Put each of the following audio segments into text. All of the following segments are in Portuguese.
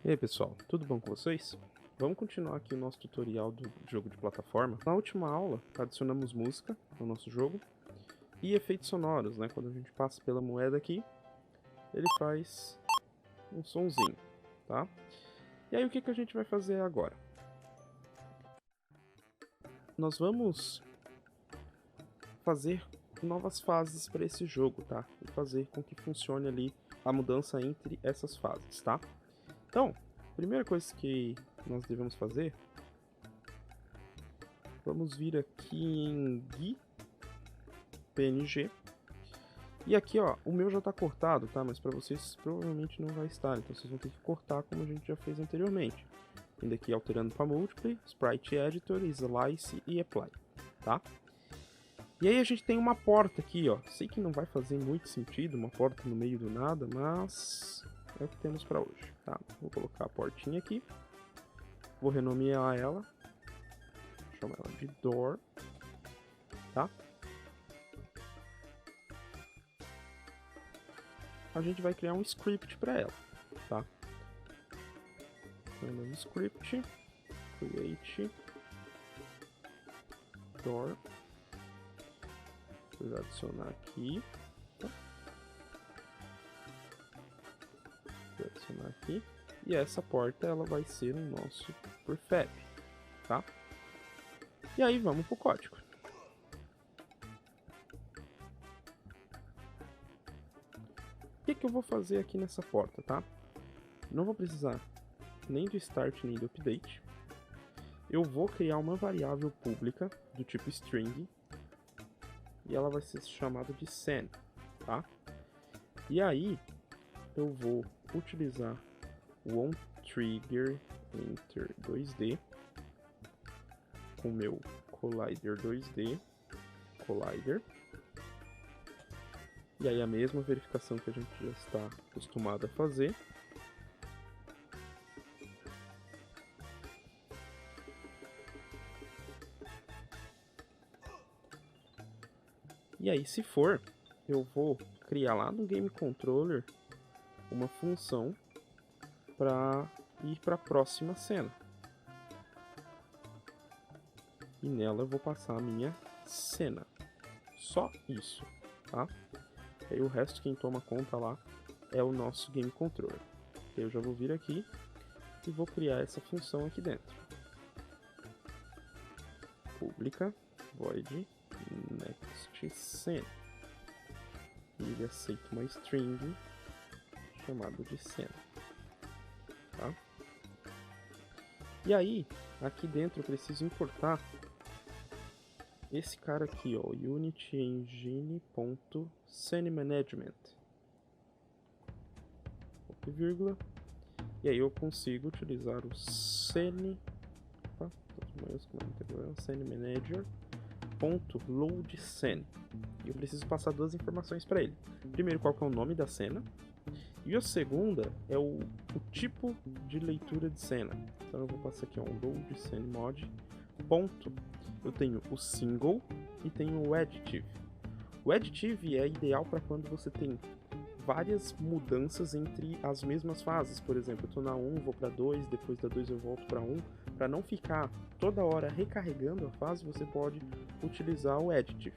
E aí pessoal, tudo bom com vocês? Vamos continuar aqui o nosso tutorial do jogo de plataforma. Na última aula, adicionamos música no nosso jogo e efeitos sonoros, né? Quando a gente passa pela moeda aqui, ele faz um sonzinho, tá? E aí o que a gente vai fazer agora? Nós vamos fazer novas fases para esse jogo, tá? E fazer com que funcione ali a mudança entre essas fases, tá? Então, a primeira coisa que nós devemos fazer, vamos vir aqui em GUI, PNG, e aqui ó, o meu já está cortado, tá? Mas para vocês provavelmente não vai estar, então vocês vão ter que cortar como a gente já fez anteriormente. Indo aqui alterando para Multiply, Sprite Editor, Slice e Apply, tá? E aí a gente tem uma porta aqui, ó. Sei que não vai fazer muito sentido uma porta no meio do nada, mas é o que temos para hoje, tá? Vou colocar a portinha aqui. Vou renomear ela. Chama ela de Door, tá? A gente vai criar um script para ela, tá? Então, no script, create Door. Vou adicionar aqui, tá? Vou adicionar aqui, e essa porta ela vai ser o nosso prefab, tá? E aí vamos pro código. O que eu vou fazer aqui nessa porta, tá? Não vou precisar nem do start nem do update. Eu vou criar uma variável pública do tipo string e ela vai ser chamada de sen, tá? E aí eu vou utilizar o onTrigger enter 2D com o meu collider 2D collider. E aí a mesma verificação que a gente já está acostumado a fazer. E aí, se for, eu vou criar lá no Game Controller uma função para ir para a próxima cena. E nela eu vou passar a minha cena. Só isso, tá? Aí o resto quem toma conta lá é o nosso Game Controller. Eu já vou vir aqui e vou criar essa função aqui dentro. Pública, void, next scene. E ele aceita uma string chamada de cena, tá? E aí, aqui dentro eu preciso importar esse cara aqui, ó, unityengine.scenemanagement, vírgula, e aí eu consigo utilizar o scene, scenemanager.loadScene. E eu preciso passar duas informações para ele. Primeiro, qual que é o nome da cena, e a segunda é o tipo de leitura de cena. Então eu vou passar aqui um loadSceneMod. Ponto. Eu tenho o single e tenho o additive. O additive é ideal para quando você tem várias mudanças entre as mesmas fases. Por exemplo, eu estou na 1, vou para 2, depois da 2 eu volto para 1. Para não ficar toda hora recarregando a fase, você pode utilizar o additive.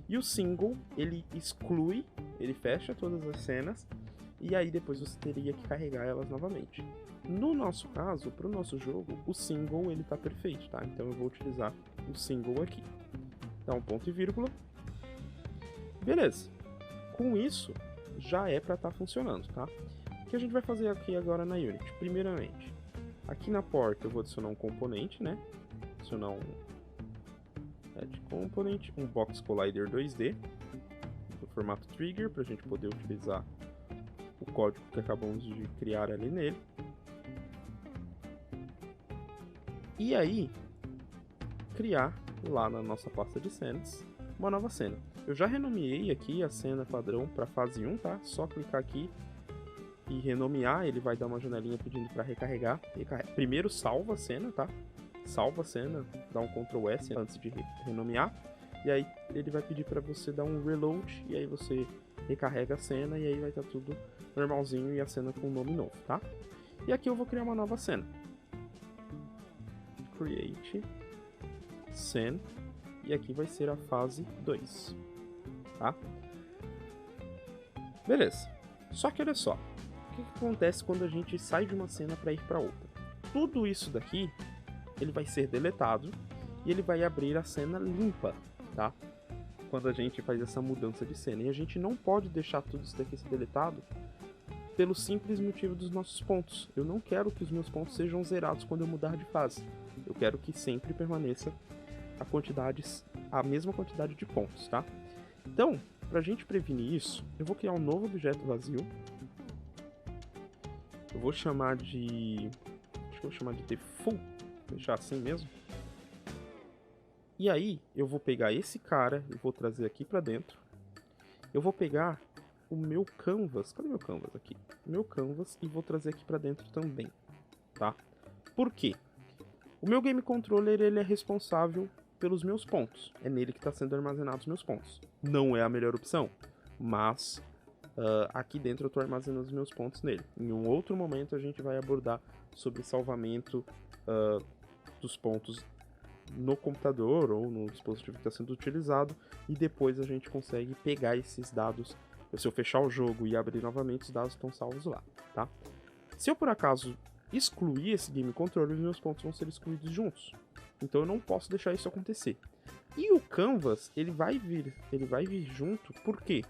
E o single, ele exclui, ele fecha todas as cenas, e aí depois você teria que carregar elas novamente. No nosso caso, para o nosso jogo, o single ele está perfeito, tá? Então eu vou utilizar o single aqui. Dá um ponto e vírgula. Beleza. Com isso, já é para estar funcionando, tá? O que a gente vai fazer aqui agora na Unity? Primeiramente, aqui na porta eu vou adicionar um componente, né? Adicionar um add component, um box collider 2D, no formato trigger, para a gente poder utilizar o código que acabamos de criar ali nele. E aí, criar lá na nossa pasta de cenas uma nova cena. Eu já renomeei aqui a cena padrão para fase 1, tá? Só clicar aqui e renomear, ele vai dar uma janelinha pedindo para recarregar. Primeiro salva a cena, tá? Salva a cena, dá um Ctrl S antes de renomear. E aí ele vai pedir para você dar um reload, e aí você recarrega a cena, e aí vai estar tudo normalzinho e a cena com o nome novo, tá? E aqui eu vou criar uma nova cena. Create Scene. E aqui vai ser a fase 2. Tá? Beleza. Só que olha só. O que acontece quando a gente sai de uma cena para ir para outra? Tudo isso daqui, ele vai ser deletado e ele vai abrir a cena limpa, tá? Quando a gente faz essa mudança de cena. E a gente não pode deixar tudo isso daqui ser deletado pelo simples motivo dos nossos pontos. Eu não quero que os meus pontos sejam zerados quando eu mudar de fase. Eu quero que sempre permaneça a mesma quantidade de pontos, tá? Então, para a gente prevenir isso, eu vou criar um novo objeto vazio. Eu vou chamar de... acho que eu vou chamar de default. Vou deixar assim mesmo. E aí, eu vou pegar esse cara e vou trazer aqui para dentro. Eu vou pegar o meu canvas. Cadê meu canvas aqui? Meu canvas e vou trazer aqui para dentro também, tá? Por quê? O meu game controller, ele é responsável pelos meus pontos. É nele que está sendo armazenados os meus pontos. Não é a melhor opção, mas aqui dentro eu estou armazenando os meus pontos nele. Em um outro momento a gente vai abordar sobre salvamento dos pontos no computador ou no dispositivo que está sendo utilizado, e depois a gente consegue pegar esses dados. Se eu fechar o jogo e abrir novamente, os dados estão salvos lá, tá? Se eu por acaso excluir esse game controller, os meus pontos vão ser excluídos juntos. Então eu não posso deixar isso acontecer. E o canvas, ele vai vir junto, porque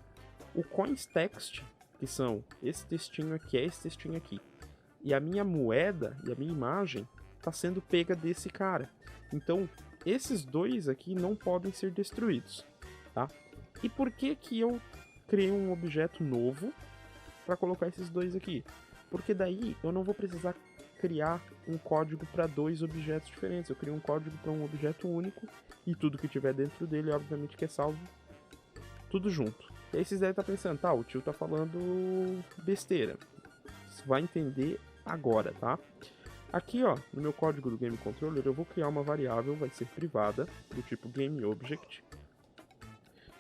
o coins text, que são esse textinho aqui, esse textinho aqui, e a minha moeda e a minha imagem está sendo pega desse cara. Então esses dois aqui não podem ser destruídos, tá? E por que que eu criei um objeto novo para colocar esses dois aqui? Porque daí eu não vou precisar criar um código para dois objetos diferentes. Eu crio um código para um objeto único e tudo que tiver dentro dele, obviamente, que é salvo tudo junto. E aí vocês devem estar pensando, tá, o tio tá falando besteira. Você vai entender agora, tá? Aqui, ó, no meu código do Game Controller, eu vou criar uma variável, vai ser privada, do tipo GameObject.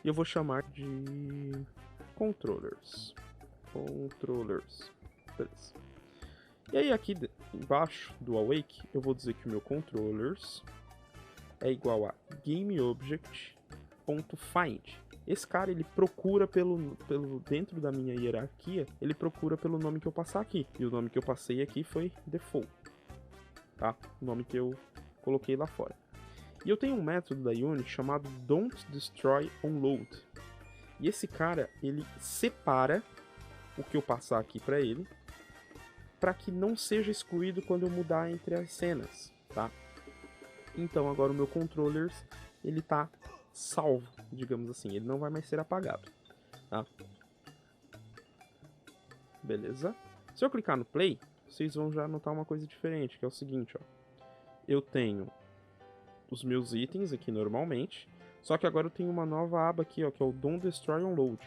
E eu vou chamar de controllers. Beleza. E aí aqui embaixo do awake, eu vou dizer que o meu controllers é igual a GameObject.find. Esse cara, ele procura pelo dentro da minha hierarquia, ele procura pelo nome que eu passar aqui. E o nome que eu passei aqui foi default, tá? O nome que eu coloquei lá fora. E eu tenho um método da Unity chamado Don'tDestroyOnload. E esse cara, ele separa o que eu passar aqui para ele, para que não seja excluído quando eu mudar entre as cenas, tá? Então agora o meu controller, ele tá salvo, digamos assim, ele não vai mais ser apagado, tá? Beleza? Se eu clicar no play, vocês vão já notar uma coisa diferente, que é o seguinte, ó. Eu tenho os meus itens aqui normalmente, só que agora eu tenho uma nova aba aqui, ó, que é o Don't Destroy Onload,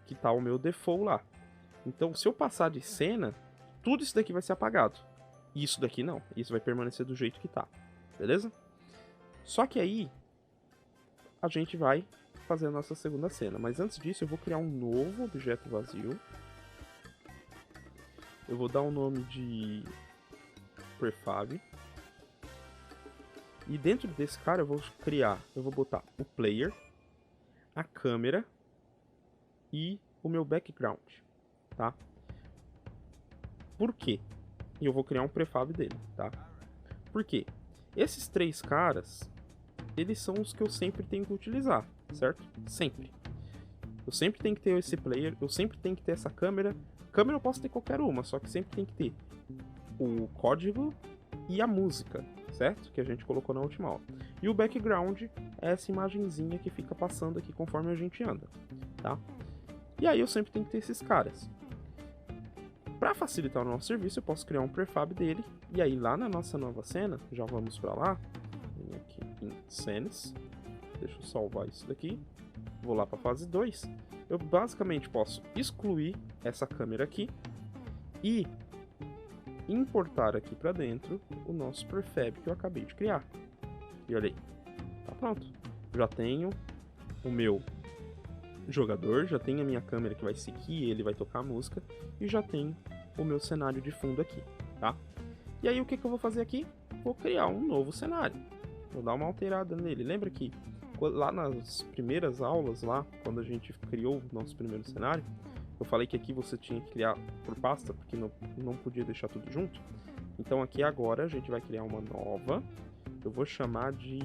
que tá o meu default lá. Então, se eu passar de cena, tudo isso daqui vai ser apagado. E isso daqui não, isso vai permanecer do jeito que tá, beleza? Só que aí, a gente vai fazer a nossa segunda cena, mas antes disso eu vou criar um novo objeto vazio. Eu vou dar o nome de prefab. E dentro desse cara eu vou botar o player, a câmera e o meu background, tá? Por quê? E eu vou criar um prefab dele, tá? Por quê? Esses três caras, eles são os que eu sempre tenho que utilizar, certo? Sempre. Eu sempre tenho que ter esse player, eu sempre tenho que ter essa câmera. Câmera eu posso ter qualquer uma, só que sempre tem que ter o código e a música, certo? Que a gente colocou na última aula. E o background é essa imagenzinha que fica passando aqui conforme a gente anda, tá? E aí eu sempre tenho que ter esses caras. Para facilitar o nosso serviço, eu posso criar um prefab dele. E aí lá na nossa nova cena, já vamos para lá. Vem aqui em Scenes. Deixa eu salvar isso daqui. Vou lá para fase 2. Eu basicamente posso excluir essa câmera aqui e importar aqui para dentro o nosso prefab que eu acabei de criar. E olha aí, tá pronto. Já tenho o meu jogador, já tenho a minha câmera que vai seguir, ele vai tocar a música, e já tenho o meu cenário de fundo aqui. tá? E aí o que eu vou fazer aqui? Vou criar um novo cenário. Vou dar uma alterada nele. Lembra que lá nas primeiras aulas, lá, quando a gente criou o nosso primeiro cenário, eu falei que aqui você tinha que criar por pasta, porque não podia deixar tudo junto. Então aqui agora a gente vai criar uma nova. Eu vou chamar de...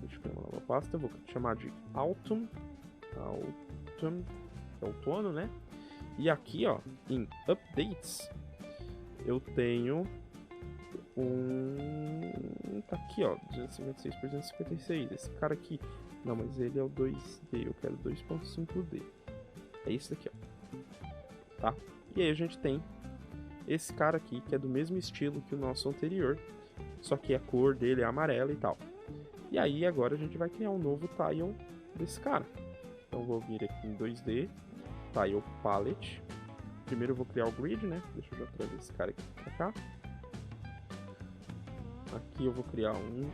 Deixa eu criar uma nova pasta. Eu vou chamar de Autumn. Autumn, que é outono, né? E aqui, ó, em Updates, eu tenho tá aqui, ó, 256 por 256. Esse cara aqui. Não, mas ele é o 2D. Eu quero 2.5D. É esse daqui, ó. Tá? E aí a gente tem esse cara aqui, que é do mesmo estilo que o nosso anterior. Só que a cor dele é amarela e tal. E aí agora a gente vai criar um novo tile desse cara. Então eu vou vir aqui em 2D. Tile Palette. Primeiro eu vou criar o grid, né? Deixa eu já trazer esse cara aqui pra cá. Aqui eu vou criar um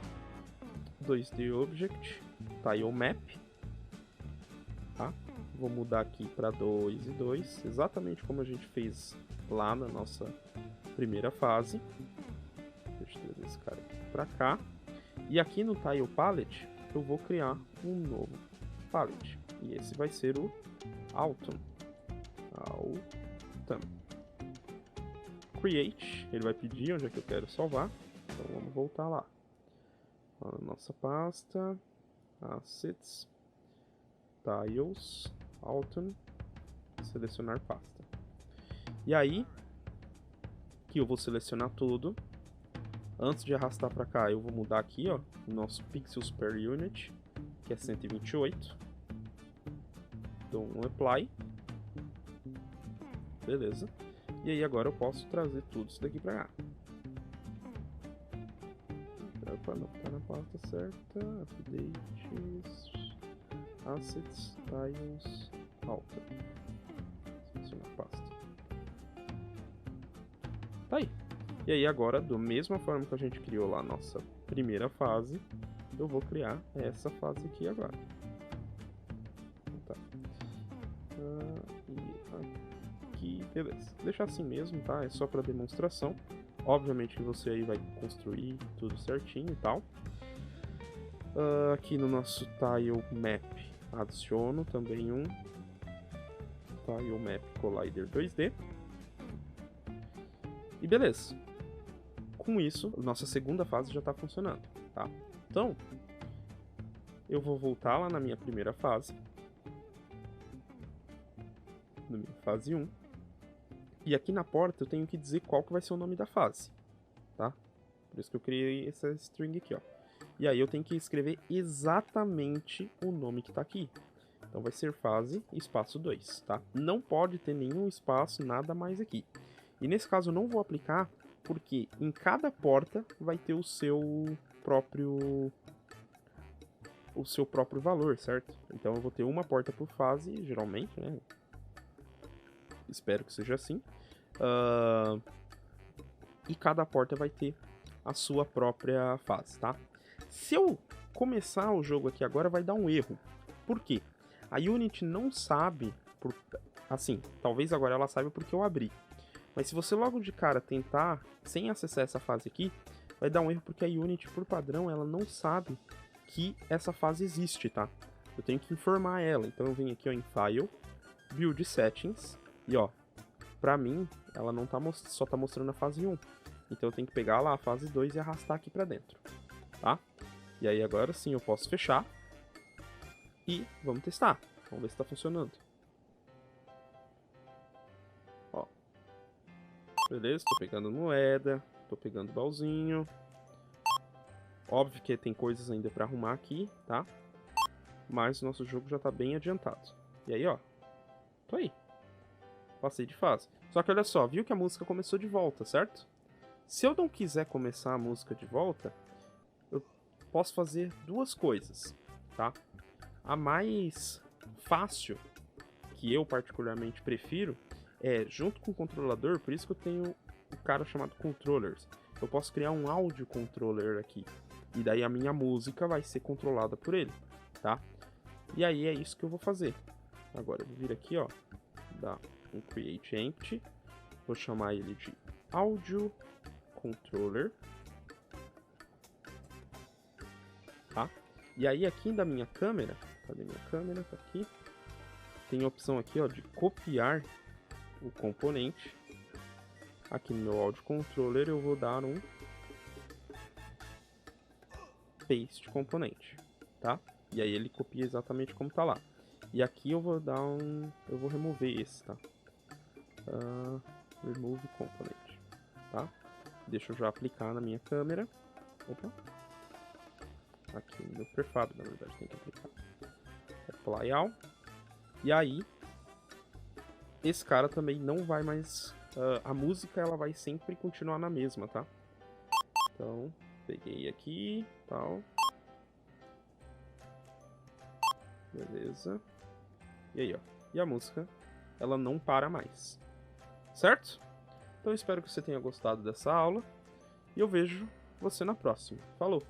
2D Object, Tile Map, tá? Vou mudar aqui para 2 e 2, exatamente como a gente fez lá na nossa primeira fase. Deixa eu trazer esse cara aqui para cá. E aqui no Tile Palette eu vou criar um novo palette. E esse vai ser o Autumn. Create, ele vai pedir onde é que eu quero salvar. Então vamos voltar lá. Na nossa pasta, Assets, Tiles, Autumn, selecionar pasta. E aí, que eu vou selecionar tudo. Antes de arrastar para cá, eu vou mudar aqui, ó, o nosso Pixels per Unit, que é 128. Dou um Apply. Beleza. E aí agora eu posso trazer tudo isso daqui para cá. Opa, não tá na pasta certa. Updates, Assets, Tiles, Autumn. Selecionar pasta. Tá aí. E aí agora, da mesma forma que a gente criou lá a nossa primeira fase, eu vou criar essa fase aqui agora. Tá. E aqui, beleza. Deixar assim mesmo, tá? É só para demonstração. Obviamente que você aí vai construir tudo certinho e tal. Aqui no nosso Tile Map, adiciono também um Tile Map Collider 2D. E beleza. Com isso, nossa segunda fase já está funcionando, tá? Então, eu vou voltar lá na minha primeira fase. Na minha fase 1. E aqui na porta eu tenho que dizer qual que vai ser o nome da fase, tá? Por isso que eu criei essa string aqui, ó. E aí eu tenho que escrever exatamente o nome que tá aqui. Então vai ser fase espaço 2, tá? Não pode ter nenhum espaço, nada mais aqui. E nesse caso eu não vou aplicar, porque em cada porta vai ter o seu próprio valor, certo? Então eu vou ter uma porta por fase, geralmente, né? Espero que seja assim. E cada porta vai ter a sua própria fase, tá? Se eu começar o jogo aqui agora, vai dar um erro. Por quê? A Unity não sabe, assim, talvez agora ela saiba porque eu abri. Mas se você logo de cara tentar, sem acessar essa fase aqui, vai dar um erro porque a Unity, por padrão, ela não sabe que essa fase existe, tá? Eu tenho que informar ela. Então eu venho aqui, ó, em File, Build Settings, e ó, pra mim, ela não tá só tá mostrando a fase 1. Então eu tenho que pegar lá a fase 2 e arrastar aqui pra dentro, tá? E aí agora sim eu posso fechar e vamos testar. Vamos ver se tá funcionando. Ó. Beleza, tô pegando moeda, tô pegando baúzinho. Óbvio que tem coisas ainda pra arrumar aqui, tá? Mas o nosso jogo já tá bem adiantado. E aí, ó, tô aí. Passei de fase. Só que olha só, viu que a música começou de volta, certo? Se eu não quiser começar a música de volta, eu posso fazer duas coisas, tá? A mais fácil, que eu particularmente prefiro, é junto com o controlador, por isso que eu tenho um cara chamado Controllers. Eu posso criar um áudio controller aqui. E daí a minha música vai ser controlada por ele, tá? E aí é isso que eu vou fazer. Agora eu vou vir aqui, ó, dar um create empty, Vou chamar ele de Audio Controller. Tá? E aí aqui da minha câmera, cadê minha câmera? Tá aqui. Tem a opção aqui, ó, de copiar o componente. Aqui no meu Audio Controller eu vou dar um Paste Componente, tá? E aí ele copia exatamente como tá lá. E aqui eu vou dar um... eu vou remover esse, tá? Remove Component, tá? Deixa eu já aplicar na minha câmera. Opa. Aqui no meu prefab, na verdade, tem que aplicar. Apply All. E aí, esse cara também não vai mais... a música, ela vai sempre continuar na mesma, tá? Então, peguei aqui, tal. Beleza. E aí, ó. E a música, ela não para mais. Certo? Então, eu espero que você tenha gostado dessa aula. E eu vejo você na próxima. Falou!